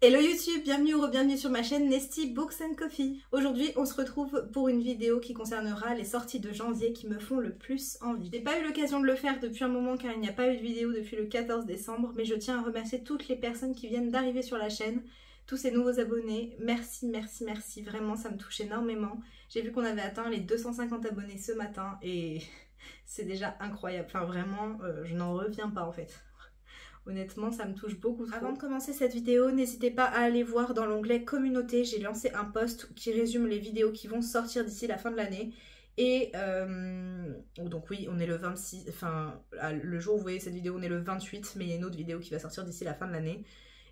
Hello YouTube, bienvenue ou re-bienvenue sur ma chaîne Nesty Books and Coffee. Aujourd'hui on se retrouve pour une vidéo qui concernera les sorties de janvier qui me font le plus envie. J'ai pas eu l'occasion de le faire depuis un moment car il n'y a pas eu de vidéo depuis le 14 décembre, mais je tiens à remercier toutes les personnes qui viennent d'arriver sur la chaîne, tous ces nouveaux abonnés. Merci, merci, merci, vraiment ça me touche énormément. J'ai vu qu'on avait atteint les 250 abonnés ce matin et c'est déjà incroyable, enfin vraiment je n'en reviens pas en fait. Honnêtement, ça me touche beaucoup trop. Avant de commencer cette vidéo, n'hésitez pas à aller voir dans l'onglet communauté. J'ai lancé un post qui résume les vidéos qui vont sortir d'ici la fin de l'année. Et donc oui, on est le 26, enfin le jour où vous voyez cette vidéo, on est le 28, mais il y a une autre vidéo qui va sortir d'ici la fin de l'année.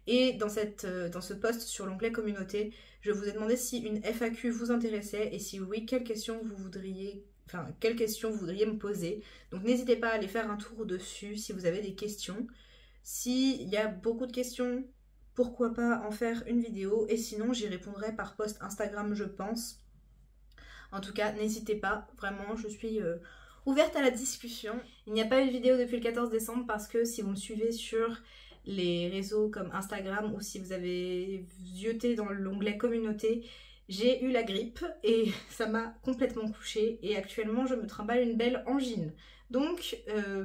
Et dans ce post sur l'onglet communauté, je vous ai demandé si une FAQ vous intéressait et si oui, quelles questions vous voudriez me poser. Donc n'hésitez pas à aller faire un tour dessus si vous avez des questions. S'il y a beaucoup de questions, pourquoi pas en faire une vidéo, et sinon j'y répondrai par post Instagram je pense. En tout cas n'hésitez pas, vraiment je suis ouverte à la discussion. Il n'y a pas eu de vidéo depuis le 14 décembre parce que si vous me suivez sur les réseaux comme Instagram ou si vous avez zioté dans l'onglet communauté, j'ai eu la grippe et ça m'a complètement couchée et actuellement je me trimballe une belle angine. Donc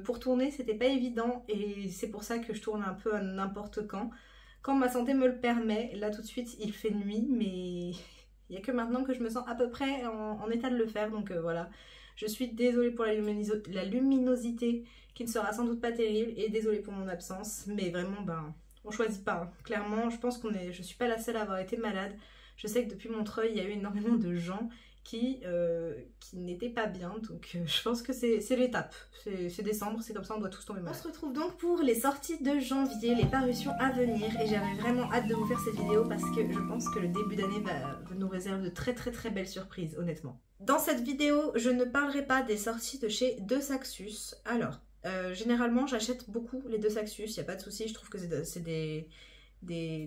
pour tourner c'était pas évident et c'est pour ça que je tourne un peu à n'importe quand ma santé me le permet. Là tout de suite il fait nuit mais il n'y a que maintenant que je me sens à peu près en état de le faire, donc voilà. Je suis désolée pour la luminosité qui ne sera sans doute pas terrible et désolée pour mon absence, mais vraiment on choisit pas hein. Clairement je pense je suis pas la seule à avoir été malade. Je sais que depuis Montreuil il y a eu énormément de gens qui n'était pas bien, donc je pense que c'est l'étape, c'est décembre, c'est comme ça, on doit tous tomber malade. On se retrouve donc pour les sorties de janvier, les parutions à venir, et j'avais vraiment hâte de vous faire cette vidéo parce que je pense que le début d'année nous réserve de très belles surprises, honnêtement. Dans cette vidéo, je ne parlerai pas des sorties de chez De Saxus. Alors, généralement j'achète beaucoup les De Saxus, il n'y a pas de souci, je trouve que c'est des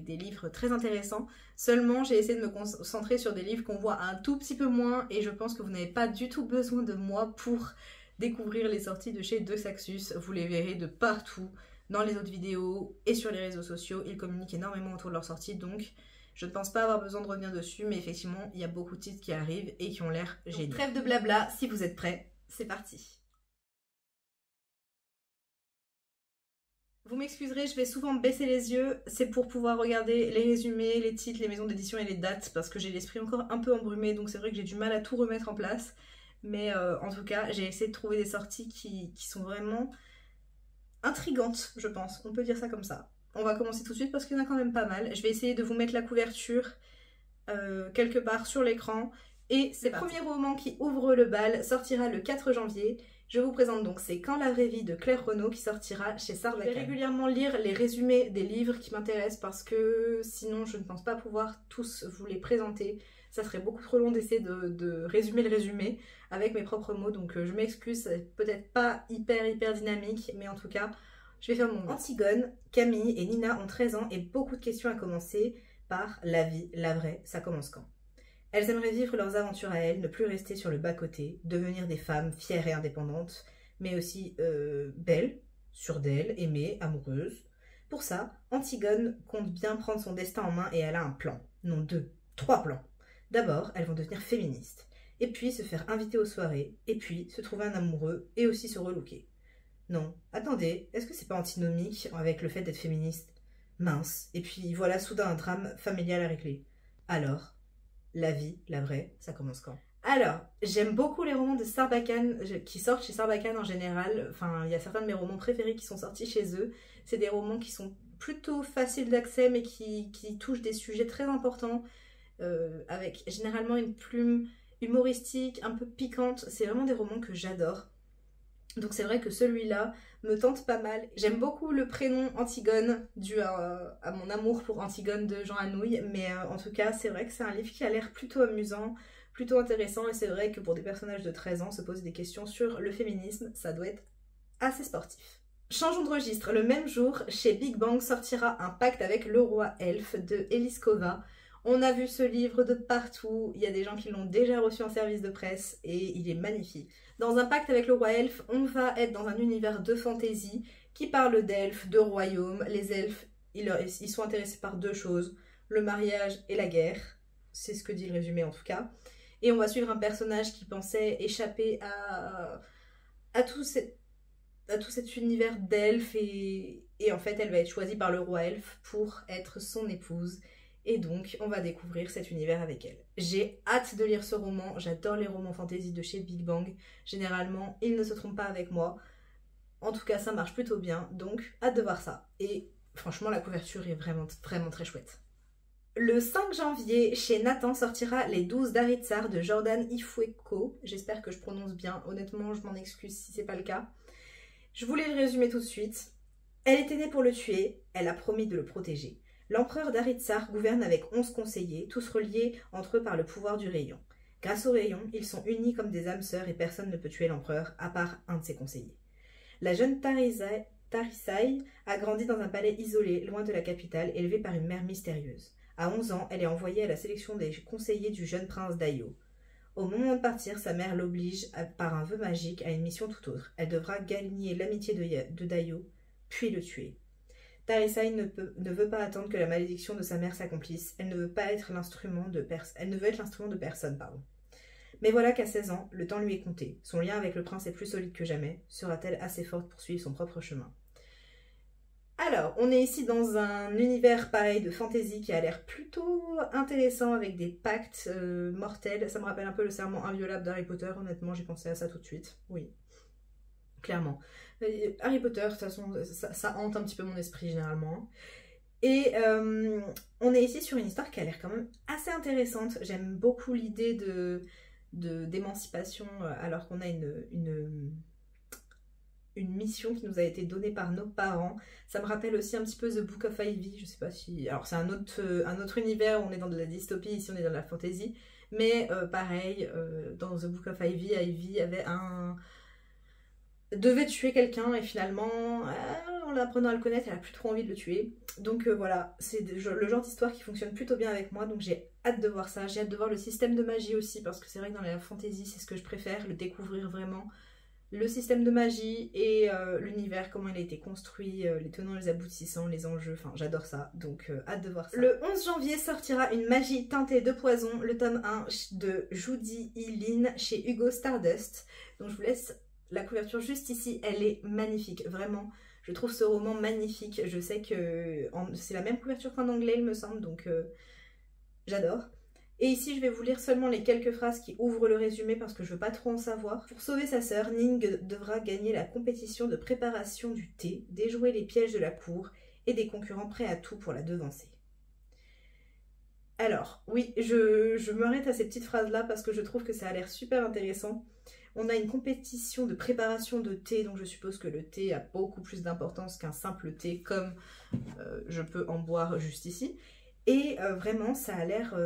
livres très intéressants. Seulement j'ai essayé de me concentrer sur des livres qu'on voit un tout petit peu moins et je pense que vous n'avez pas du tout besoin de moi pour découvrir les sorties de chez De Saxus. Vous les verrez de partout dans les autres vidéos et sur les réseaux sociaux. Ils communiquent énormément autour de leurs sorties, donc je ne pense pas avoir besoin de revenir dessus, mais effectivement il y a beaucoup de titres qui arrivent et qui ont l'air géniaux. Trêve de blabla, si vous êtes prêts, c'est parti. Vous m'excuserez, je vais souvent baisser les yeux, c'est pour pouvoir regarder les résumés, les titres, les maisons d'édition et les dates, parce que j'ai l'esprit encore un peu embrumé, donc c'est vrai que j'ai du mal à tout remettre en place. Mais en tout cas, j'ai essayé de trouver des sorties qui sont vraiment intrigantes, je pense, on peut dire ça comme ça. On va commencer tout de suite parce qu'il y en a quand même pas mal. Je vais essayer de vous mettre la couverture quelque part sur l'écran. Et c'est le premier roman qui ouvre le bal sortira le 4 janvier. Je vous présente donc C'est Quand la vraie vie de Claire Renaud qui sortira chez Sarbacane. Je vais régulièrement lire les résumés des livres qui m'intéressent parce que sinon je ne pense pas pouvoir tous vous les présenter. Ça serait beaucoup trop long d'essayer de résumer le résumé avec mes propres mots, donc je m'excuse, c'est peut-être pas hyper dynamique, mais en tout cas je vais faire mon mieux. Antigone, Camille et Nina ont 13 ans et beaucoup de questions à commencer par la vie, la vraie, ça commence quand? Elles aimeraient vivre leurs aventures à elles, ne plus rester sur le bas-côté, devenir des femmes fières et indépendantes, mais aussi belles, sûres d'elles, aimées, amoureuses. Pour ça, Antigone compte bien prendre son destin en main et elle a un plan. Non, 2, 3 plans. D'abord, elles vont devenir féministes, et puis se faire inviter aux soirées, et puis se trouver un amoureux et aussi se relooker. Non, attendez, est-ce que c'est pas antinomique avec le fait d'être féministe? Mince, et puis voilà soudain un drame familial à régler. Alors, la vie, la vraie, ça commence quand? Alors, j'aime beaucoup les romans de Sarbacane qui sortent chez Sarbacane en général. Enfin, il y a certains de mes romans préférés qui sont sortis chez eux. C'est des romans qui sont plutôt faciles d'accès mais qui touchent des sujets très importants avec généralement une plume humoristique, un peu piquante. C'est vraiment des romans que j'adore. Donc c'est vrai que celui-là me tente pas mal. J'aime beaucoup le prénom Antigone, dû à mon amour pour Antigone de Jean Anouilh, mais en tout cas c'est vrai que c'est un livre qui a l'air plutôt amusant, plutôt intéressant, et c'est vrai que pour des personnages de 13 ans se poser des questions sur le féminisme, ça doit être assez sportif. Changeons de registre, le même jour, chez Big Bang sortira Un pacte avec le roi elfe de Eliskova. On a vu ce livre de partout, il y a des gens qui l'ont déjà reçu en service de presse et il est magnifique. Dans Un pacte avec le roi elfe, on va être dans un univers de fantaisie qui parle d'elfes, de royaumes. Les elfes ils sont intéressés par deux choses, le mariage et la guerre. C'est ce que dit le résumé en tout cas. Et on va suivre un personnage qui pensait échapper à tout cet univers d'elfes et en fait elle va être choisie par le roi elfe pour être son épouse. Et donc on va découvrir cet univers avec elle. J'ai hâte de lire ce roman, j'adore les romans fantasy de chez Big Bang. Généralement ils ne se trompent pas avec moi. En tout cas ça marche plutôt bien, donc hâte de voir ça. Et franchement la couverture est vraiment très chouette. Le 5 janvier, chez Nathan sortira Les 12 d'Aritsar de Jordan Ifueko. J'espère que je prononce bien, honnêtement je m'en excuse si c'est pas le cas. Je voulais le résumer tout de suite. Elle était née pour le tuer, elle a promis de le protéger. L'empereur d'Aritsar gouverne avec 11 conseillers, tous reliés entre eux par le pouvoir du rayon. Grâce au rayon, ils sont unis comme des âmes sœurs et personne ne peut tuer l'empereur, à part un de ses conseillers. La jeune Tarisai a grandi dans un palais isolé, loin de la capitale, élevée par une mère mystérieuse. À 11 ans, elle est envoyée à la sélection des conseillers du jeune prince Dayo. Au moment de partir, sa mère l'oblige, par un vœu magique, à une mission tout autre. Elle devra gagner l'amitié de Dayo, puis le tuer. Tarisai ne veut pas attendre que la malédiction de sa mère s'accomplisse. Elle ne veut pas être l'instrument de personne. Mais voilà qu'à 16 ans, le temps lui est compté. Son lien avec le prince est plus solide que jamais. Sera-t-elle assez forte pour suivre son propre chemin? Alors, on est ici dans un univers pareil de fantasy qui a l'air plutôt intéressant avec des pactes mortels. Ça me rappelle un peu le serment inviolable d'Harry Potter, honnêtement, j'ai pensé à ça tout de suite. Oui, clairement. Harry Potter, de toute façon, ça hante un petit peu mon esprit généralement. Et on est ici sur une histoire qui a l'air quand même assez intéressante. J'aime beaucoup l'idée d'émancipation alors qu'on a une mission qui nous a été donnée par nos parents. Ça me rappelle aussi un petit peu The Book of Ivy, je sais pas si... Alors c'est un autre univers, on est dans de la dystopie, ici on est dans de la fantasy, mais pareil, dans The Book of Ivy, Ivy devait tuer quelqu'un et finalement, en l'apprenant à le connaître, elle a plus trop envie de le tuer. Donc voilà, c'est le genre d'histoire qui fonctionne plutôt bien avec moi, donc j'ai hâte de voir ça. J'ai hâte de voir le système de magie aussi, parce que c'est vrai que dans la fantasy, c'est ce que je préfère, le découvrir vraiment. Le système de magie et l'univers, comment il a été construit, les tenants, les aboutissants, les enjeux, enfin j'adore ça, donc hâte de voir ça. Le 11 janvier sortira Une magie teintée de poison, le tome 1 de Judy E. Lin chez Hugo Stardust. Donc je vous laisse la couverture juste ici, elle est magnifique, vraiment. Je trouve ce roman magnifique, je sais que c'est la même couverture qu'en anglais il me semble, donc j'adore. Et ici, je vais vous lire seulement les quelques phrases qui ouvrent le résumé parce que je veux pas trop en savoir. Pour sauver sa sœur, Ning devra gagner la compétition de préparation du thé, déjouer les pièges de la cour et des concurrents prêts à tout pour la devancer. Alors, oui, je m'arrête à ces petites phrases-là parce que je trouve que ça a l'air super intéressant. On a une compétition de préparation de thé, donc je suppose que le thé a beaucoup plus d'importance qu'un simple thé comme je peux en boire juste ici. Et vraiment, ça a l'air...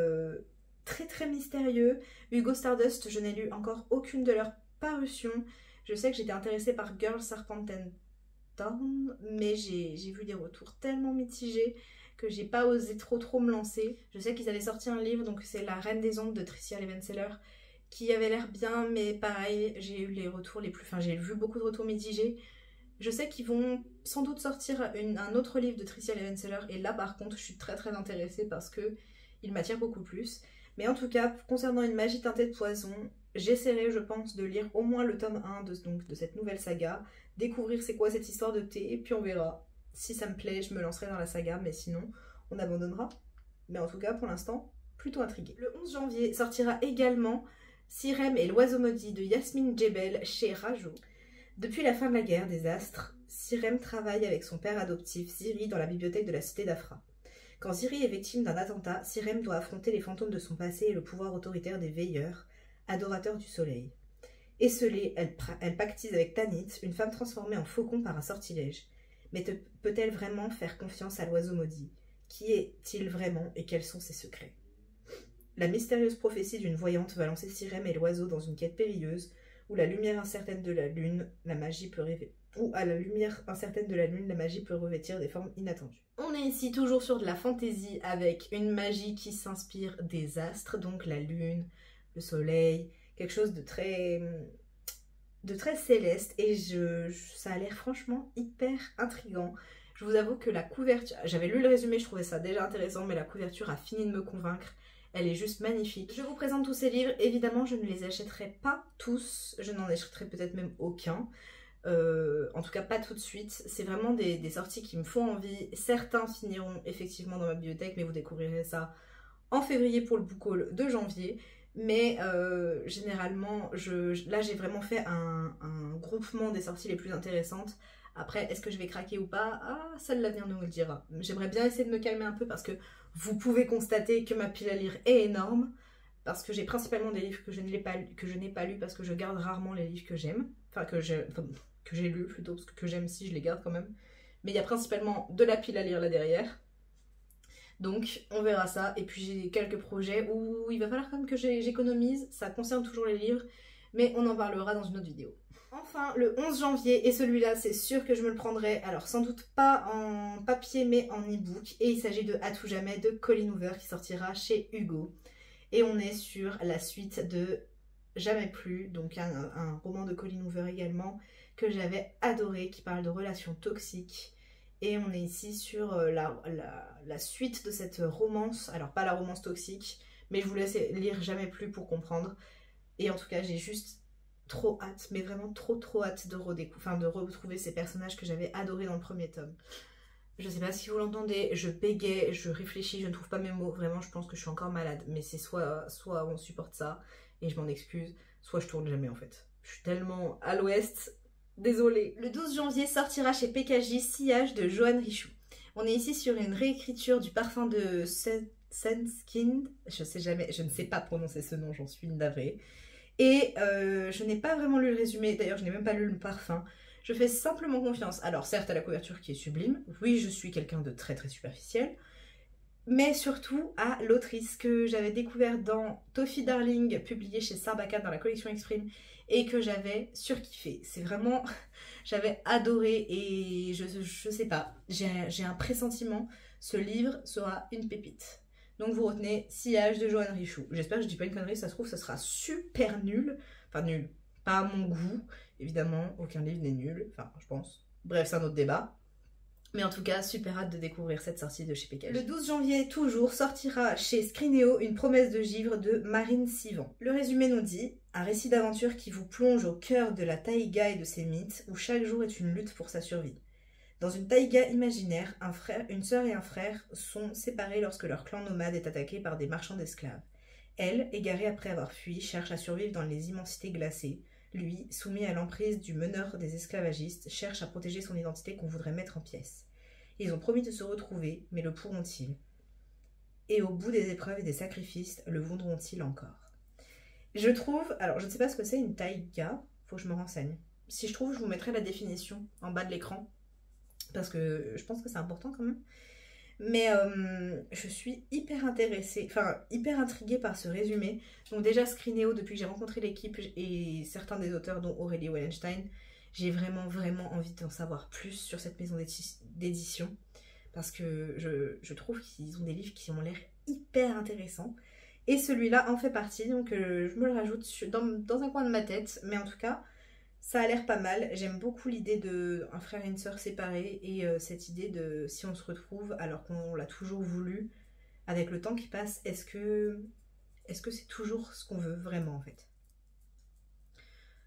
très mystérieux. Hugo Stardust, je n'ai lu encore aucune de leurs parutions. Je sais que j'étais intéressée par Girl Serpentine Town, mais j'ai vu des retours tellement mitigés que j'ai pas osé trop me lancer. Je sais qu'ils avaient sorti un livre, donc c'est La Reine des Ombres de Tricia Levenseller, qui avait l'air bien, mais pareil, j'ai eu les retours les plus... Enfin, j'ai vu beaucoup de retours mitigés. Je sais qu'ils vont sans doute sortir un autre livre de Tricia Levenseller, et là par contre, je suis très intéressée parce que il m'attire beaucoup plus. Mais en tout cas, concernant Une magie teintée de poison, j'essaierai, je pense, de lire au moins le tome 1 de cette nouvelle saga, découvrir c'est quoi cette histoire de thé, et puis on verra. Si ça me plaît, je me lancerai dans la saga, mais sinon, on abandonnera. Mais en tout cas, pour l'instant, plutôt intriguée. Le 11 janvier sortira également Sirem et l'oiseau maudit de Yasmine Djebel chez Rajo. Depuis la fin de la guerre des astres, Sirem travaille avec son père adoptif, Ziri, dans la bibliothèque de la cité d'Afra. Quand Ziri est victime d'un attentat, Sirem doit affronter les fantômes de son passé et le pouvoir autoritaire des veilleurs, adorateurs du soleil. Esselée, elle pactise avec Tanit, une femme transformée en faucon par un sortilège. Mais peut-elle vraiment faire confiance à l'oiseau maudit? Qui est-il vraiment et quels sont ses secrets? La mystérieuse prophétie d'une voyante va lancer Sirem et l'oiseau dans une quête périlleuse où la lumière incertaine de la lune, la magie peut rêver. Ou à la lumière incertaine de la lune, la magie peut revêtir des formes inattendues. On est ici toujours sur de la fantaisie avec une magie qui s'inspire des astres, donc la lune, le soleil, quelque chose de très céleste, et ça a l'air franchement hyper intriguant. Je vous avoue que la couverture, j'avais lu le résumé, je trouvais ça déjà intéressant, mais la couverture a fini de me convaincre. Elle est juste magnifique. Je vous présente tous ces livres. Évidemment, je ne les achèterai pas tous. Je n'en achèterai peut-être même aucun. En tout cas, pas tout de suite. C'est vraiment des sorties qui me font envie. Certains finiront effectivement dans ma bibliothèque, mais vous découvrirez ça en février pour le book haul de janvier. Mais généralement, là j'ai vraiment fait un groupement des sorties les plus intéressantes. Après, est-ce que je vais craquer ou pas? Ah, seul l'avenir nous le dira. J'aimerais bien essayer de me calmer un peu parce que vous pouvez constater que ma pile à lire est énorme. Parce que j'ai principalement des livres que je n'ai pas lus parce que je garde rarement les livres que j'aime. Enfin, que j'ai lus plutôt, parce que j'aime si je les garde quand même. Mais il y a principalement de la pile à lire là derrière. Donc on verra ça. Et puis j'ai quelques projets où il va falloir quand même que j'économise. Ça concerne toujours les livres, mais on en parlera dans une autre vidéo. Enfin, le 11 janvier, et celui-là c'est sûr que je me le prendrai, alors sans doute pas en papier mais en e-book. Et il s'agit de À tout jamais de Colleen Hoover qui sortira chez Hugo. Et on est sur la suite de Jamais plus, donc un roman de Colleen Hoover également, que j'avais adoré, qui parle de relations toxiques. Et on est ici sur la suite de cette romance. Alors pas la romance toxique, mais je vous laisse lire Jamais plus pour comprendre. Et en tout cas j'ai juste trop hâte, mais vraiment trop hâte de retrouver ces personnages que j'avais adorés dans le premier tome. Je sais pas si vous l'entendez, je bégaye, je réfléchis, je ne trouve pas mes mots. Vraiment je pense que je suis encore malade, mais c'est soit on supporte ça et je m'en excuse, soit je tourne jamais en fait. Je suis tellement à l'ouest. Désolée. Le 12 janvier sortira chez PKJ Sillage de Joanne Richoux. On est ici sur une réécriture du parfum de Sunskind. Je ne sais pas prononcer ce nom, j'en suis navrée. Et je n'ai pas vraiment lu le résumé, d'ailleurs je n'ai même pas lu le parfum. Je fais simplement confiance. Alors certes à la couverture qui est sublime, oui je suis quelqu'un de très superficiel, mais surtout à l'autrice que j'avais découvert dans Toffee Darling, publié chez Sarbacane dans la collection Exprime, et que j'avais surkiffé. C'est vraiment... j'avais adoré et je sais pas, j'ai un pressentiment, ce livre sera une pépite. Donc vous retenez Sillage de Joanne Richoux. J'espère que je dis pas une connerie, ça se trouve ça sera super nul. Enfin nul, pas à mon goût. Évidemment, aucun livre n'est nul, enfin je pense. Bref, c'est un autre débat. Mais en tout cas, super hâte de découvrir cette sortie de chez PKJ. Le 12 janvier, toujours, sortira chez Scrineo Une promesse de givre de Marine Sivan. Le résumé nous dit « Un récit d'aventure qui vous plonge au cœur de la taïga et de ses mythes, où chaque jour est une lutte pour sa survie. Dans une taïga imaginaire, une sœur et un frère sont séparés lorsque leur clan nomade est attaqué par des marchands d'esclaves. Elle, égarée après avoir fui, cherche à survivre dans les immensités glacées. Lui, soumis à l'emprise du meneur des esclavagistes, cherche à protéger son identité qu'on voudrait mettre en pièces. Ils ont promis de se retrouver, mais le pourront-ils? Et au bout des épreuves et des sacrifices, le voudront-ils encore? Je trouve... Alors, je ne sais pas ce que c'est une taïga, faut que je me renseigne. Si je trouve, je vous mettrai la définition en bas de l'écran, parce que je pense que c'est important quand même. Mais je suis hyper intéressée, enfin hyper intriguée par ce résumé. Donc déjà Scrineo, depuis que j'ai rencontré l'équipe et certains des auteurs dont Aurélie Wallenstein, j'ai vraiment envie d'en savoir plus sur cette maison d'édition. Parce que je trouve qu'ils ont des livres qui ont l'air hyper intéressants. Et celui-là en fait partie, donc je me le rajoute dans un coin de ma tête. Mais en tout cas, ça a l'air pas mal. J'aime beaucoup l'idée d'un frère et une sœur séparés et cette idée de si on se retrouve alors qu'on l'a toujours voulu, avec le temps qui passe, est-ce que c'est toujours ce qu'on veut vraiment en fait?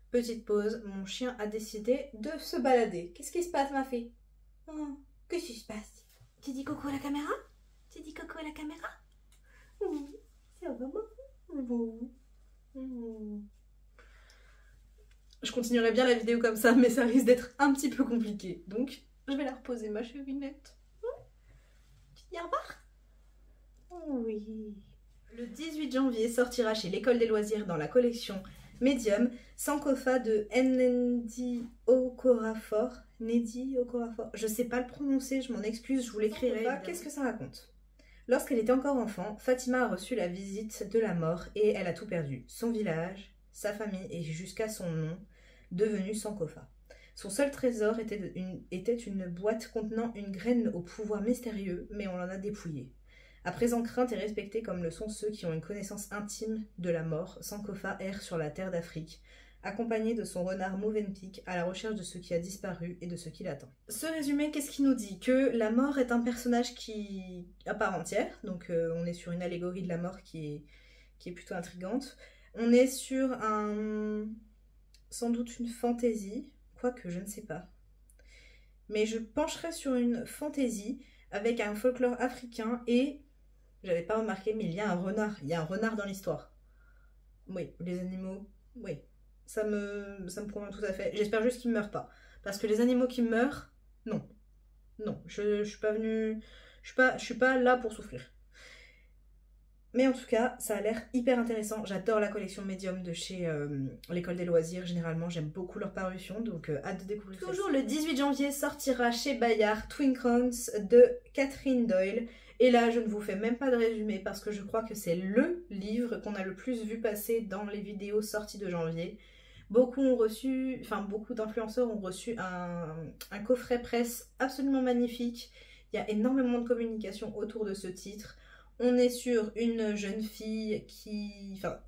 Petite pause, mon chien a décidé de se balader. Qu'est-ce qui se passe ma fille? Qu'est-ce qui se passe? Tu dis coucou à la caméra? Tu dis coucou à la caméra? Oui, ça va maman? Je continuerai bien la vidéo comme ça, mais ça risque d'être un petit peu compliqué. Donc, je vais la reposer, ma cherinette. Tu dis au revoir? Oui. Le 18 janvier sortira chez l'École des loisirs dans la collection Medium Sankofa de Nnedi Okorafor. Nnedi Okorafor. Je sais pas le prononcer, je m'en excuse, je vous l'écrirai. Qu'est-ce que ça raconte? Lorsqu'elle était encore enfant, Fatima a reçu la visite de la mort et elle a tout perdu. Son village, sa famille et jusqu'à son nom, devenu Sankofa. Son seul trésor était une boîte contenant une graine au pouvoir mystérieux, mais on l'en a dépouillée. À présent crainte et respectée comme le sont ceux qui ont une connaissance intime de la mort, Sankofa erre sur la terre d'Afrique, accompagné de son renard Movenpick à la recherche de ce qui a disparu et de ce qui l'attend. Ce résumé, qu'est-ce qu'il nous dit? Que la mort est un personnage qui à part entière, donc on est sur une allégorie de la mort qui est plutôt intrigante. On est sur sans doute une fantaisie, quoique je ne sais pas. Mais je pencherais sur une fantaisie avec un folklore africain et, j'avais pas remarqué, mais il y a un renard dans l'histoire. Oui, les animaux, oui. Ça me convainc tout à fait. J'espère juste qu'ils ne meurent pas. Parce que les animaux qui meurent, non. Non, je suis pas venue... Je suis pas là pour souffrir. Mais en tout cas, ça a l'air hyper intéressant. J'adore la collection Medium de chez l'École des Loisirs. Généralement, j'aime beaucoup leur parution, donc hâte de découvrir. Toujours le 18 janvier sortira chez Bayard Twin Crowns de Catherine Doyle. Et là, je ne vous fais même pas de résumé parce que je crois que c'est le livre qu'on a le plus vu passer dans les vidéos sorties de janvier. Beaucoup d'influenceurs ont reçu un coffret presse absolument magnifique. Il y a énormément de communication autour de ce titre. On est sur une jeune fille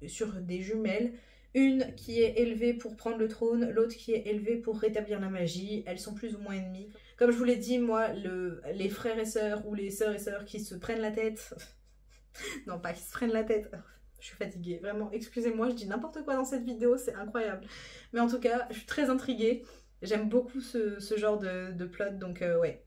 sur des jumelles. Une qui est élevée pour prendre le trône, l'autre qui est élevée pour rétablir la magie. Elles sont plus ou moins ennemies. Comme je vous l'ai dit, moi, les frères et sœurs ou les sœurs et sœurs qui se prennent la tête... non, pas qui se prennent la tête. Je suis fatiguée, vraiment, excusez-moi, je dis n'importe quoi dans cette vidéo, c'est incroyable. Mais en tout cas, je suis très intriguée. J'aime beaucoup ce genre de plot, donc ouais,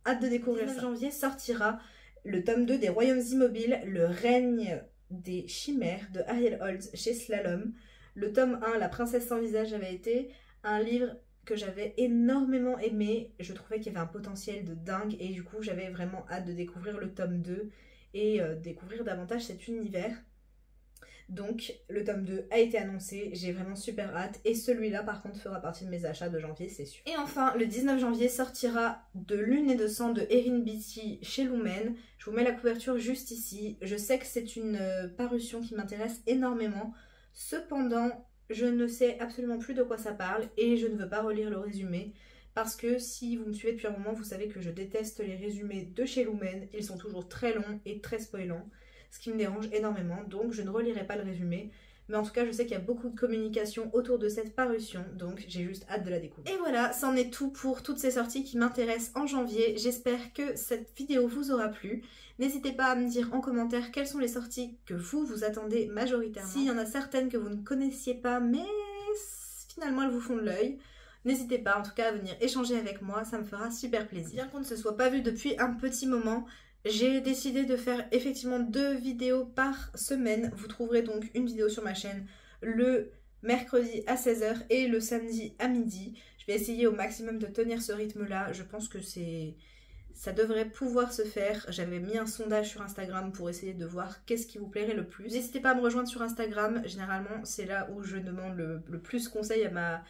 hâte de découvrir ça. En janvier sortira le tome 2 des Royaumes Immobiles, le règne des chimères de Ariel Holz chez Slalom. Le tome 1, La princesse sans visage, avait été un livre que j'avais énormément aimé. Je trouvais qu'il y avait un potentiel de dingue et du coup j'avais vraiment hâte de découvrir le tome 2 et découvrir davantage cet univers. Donc le tome 2 a été annoncé, j'ai vraiment super hâte et celui-là par contre fera partie de mes achats de janvier, c'est sûr. Et enfin le 19 janvier sortira De Lune et de Sang de Erin Beatty chez Lumen. Je vous mets la couverture juste ici. Je sais que c'est une parution qui m'intéresse énormément. Cependant, je ne sais absolument plus de quoi ça parle et je ne veux pas relire le résumé. Parce que si vous me suivez depuis un moment, vous savez que je déteste les résumés de chez Lumen. Ils sont toujours très longs et très spoilants. Ce qui me dérange énormément, donc je ne relirai pas le résumé. Mais en tout cas, je sais qu'il y a beaucoup de communication autour de cette parution, donc j'ai juste hâte de la découvrir. Et voilà, c'en est tout pour toutes ces sorties qui m'intéressent en janvier. J'espère que cette vidéo vous aura plu. N'hésitez pas à me dire en commentaire quelles sont les sorties que vous attendez majoritairement. S'il y en a certaines que vous ne connaissiez pas, mais finalement elles vous font de l'œil, n'hésitez pas en tout cas à venir échanger avec moi, ça me fera super plaisir. Bien qu'on ne se soit pas vu depuis un petit moment, j'ai décidé de faire effectivement 2 vidéos par semaine. Vous trouverez donc une vidéo sur ma chaîne le mercredi à 16 h et le samedi à midi. Je vais essayer au maximum de tenir ce rythme-là. Je pense que ça devrait pouvoir se faire. J'avais mis un sondage sur Instagram pour essayer de voir qu'est-ce qui vous plairait le plus. N'hésitez pas à me rejoindre sur Instagram. Généralement, c'est là où je demande le plus conseil à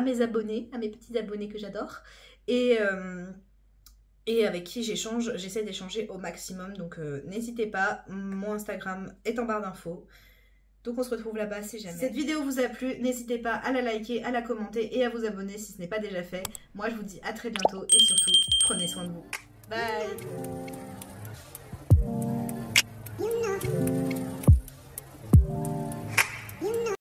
mes abonnés, à mes petits abonnés que j'adore. Et avec qui j'essaie d'échanger au maximum, donc n'hésitez pas, mon Instagram est en barre d'infos, donc on se retrouve là-bas si jamais. Si cette vidéo vous a plu, n'hésitez pas à la liker, à la commenter et à vous abonner si ce n'est pas déjà fait. Moi je vous dis à très bientôt et surtout, prenez soin de vous. Bye.